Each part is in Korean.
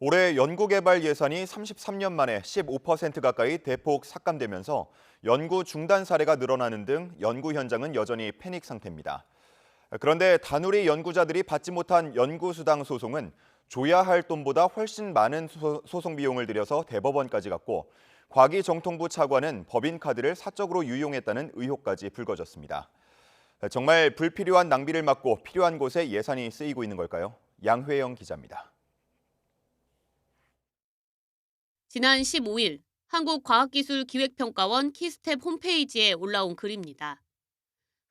올해 연구개발 예산이 33년 만에 15% 가까이 대폭 삭감되면서 연구 중단 사례가 늘어나는 등 연구 현장은 여전히 패닉 상태입니다. 그런데 다누리 연구자들이 받지 못한 연구수당 소송은 줘야 할 돈보다 훨씬 많은 소송 비용을 들여서 대법원까지 갔고, 과기정통부 차관은 법인카드를 사적으로 유용했다는 의혹까지 불거졌습니다. 정말 불필요한 낭비를 막고 필요한 곳에 예산이 쓰이고 있는 걸까요? 양회영 기자입니다. 지난 15일 한국과학기술기획평가원 키스텝 홈페이지에 올라온 글입니다.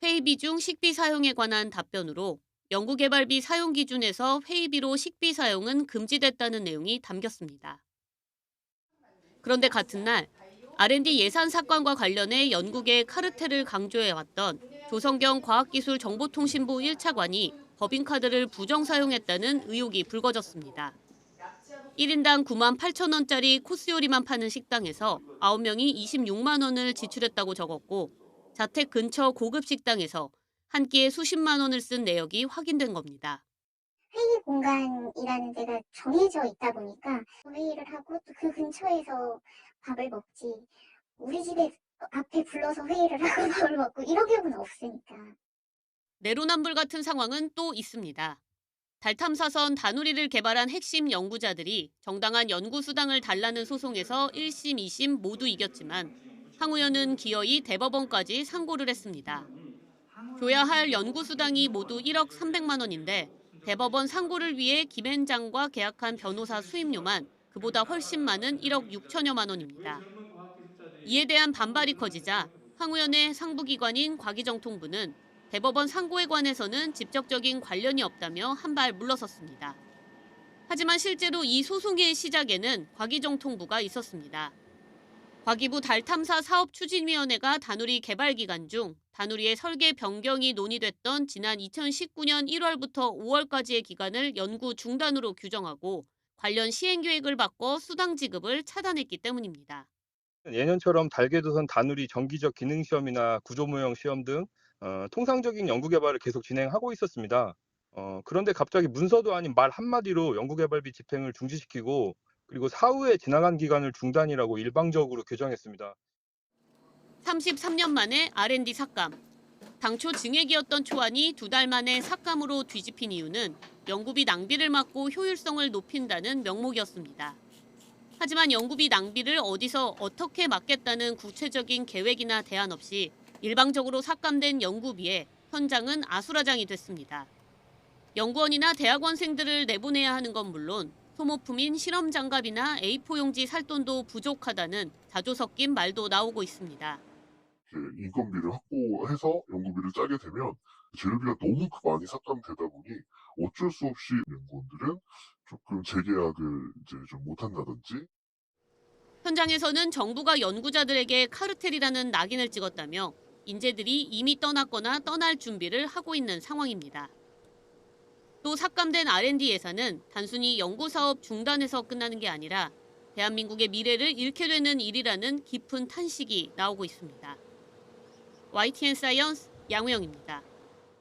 회의비 중 식비 사용에 관한 답변으로 연구개발비 사용 기준에서 회의비로 식비 사용은 금지됐다는 내용이 담겼습니다. 그런데 같은 날 R&D 예산 삭감과 관련해 연구계의 카르텔을 강조해왔던 조성경 과학기술정보통신부 1차관이 법인카드를 부정 사용했다는 의혹이 불거졌습니다. 1인당 9만 8천 원짜리 코스 요리만 파는 식당에서 9명이 26만 원을 지출했다고 적었고, 자택 근처 고급 식당에서 한 끼에 수십만 원을 쓴 내역이 확인된 겁니다. 회의 공간이라는 데가 정해져 있다 보니까 회의를 하고 또 그 근처에서 밥을 먹지, 우리 집에 앞에 불러서 회의를 하고 밥을 먹고 이런 경우는 없으니까. 내로남불 같은 상황은 또 있습니다. 달 탐사선 다누리를 개발한 핵심 연구자들이 정당한 연구 수당을 달라는 소송에서 1심, 2심 모두 이겼지만 황우현은 기어이 대법원까지 상고를 했습니다. 줘야 할 연구 수당이 모두 1억 300만 원인데 대법원 상고를 위해 김앤장과 계약한 변호사 수임료만 그보다 훨씬 많은 1억 6천여만 원입니다. 이에 대한 반발이 커지자 황우현의 상부기관인 과기정통부는 대법원 상고에 관해서는 직접적인 관련이 없다며 한 발 물러섰습니다. 하지만 실제로 이 소송의 시작에는 과기정통부가 있었습니다. 과기부 달탐사 사업추진위원회가 다누리 개발 기간 중 다누리의 설계 변경이 논의됐던 지난 2019년 1월부터 5월까지의 기간을 연구 중단으로 규정하고 관련 시행 계획을 바꿔 수당 지급을 차단했기 때문입니다. 예년처럼 달궤도선 다누리 정기적 기능 시험이나 구조모형 시험 등 통상적인 연구 개발을 계속 진행하고 있었습니다. 그런데 갑자기 문서도 아닌 말 한마디로 연구 개발비 집행을 중지시키고, 그리고 사후에 지나간 기간을 중단이라고 일방적으로 규정했습니다. 33년 만에 R&D 삭감. 당초 증액이었던 초안이 2달 만에 삭감으로 뒤집힌 이유는 연구비 낭비를 막고 효율성을 높인다는 명목이었습니다. 하지만 연구비 낭비를 어디서 어떻게 막겠다는 구체적인 계획이나 대안 없이 일방적으로 삭감된 연구비에 현장은 아수라장이 됐습니다. 연구원이나 대학원생들을 내보내야 하는 건 물론 소모품인 실험장갑이나 A4 용지 살 돈도 부족하다는 자조 섞인 말도 나오고 있습니다. 인건비를 확보해서 연구비를 짜게 되면 재료비가 너무 많이 삭감되다 보니 어쩔 수 없이 연구원들은 조금 재계약을 이제 좀 못한다든지. 현장에서는 정부가 연구자들에게 카르텔이라는 낙인을 찍었다며 인재들이 이미 떠났거나 떠날 준비를 하고 있는 상황입니다. 또 삭감된 R&D 예산은 단순히 연구사업 중단에서 끝나는 게 아니라 대한민국의 미래를 잃게 되는 일이라는 깊은 탄식이 나오고 있습니다. YTN 사이언스 양우영입니다.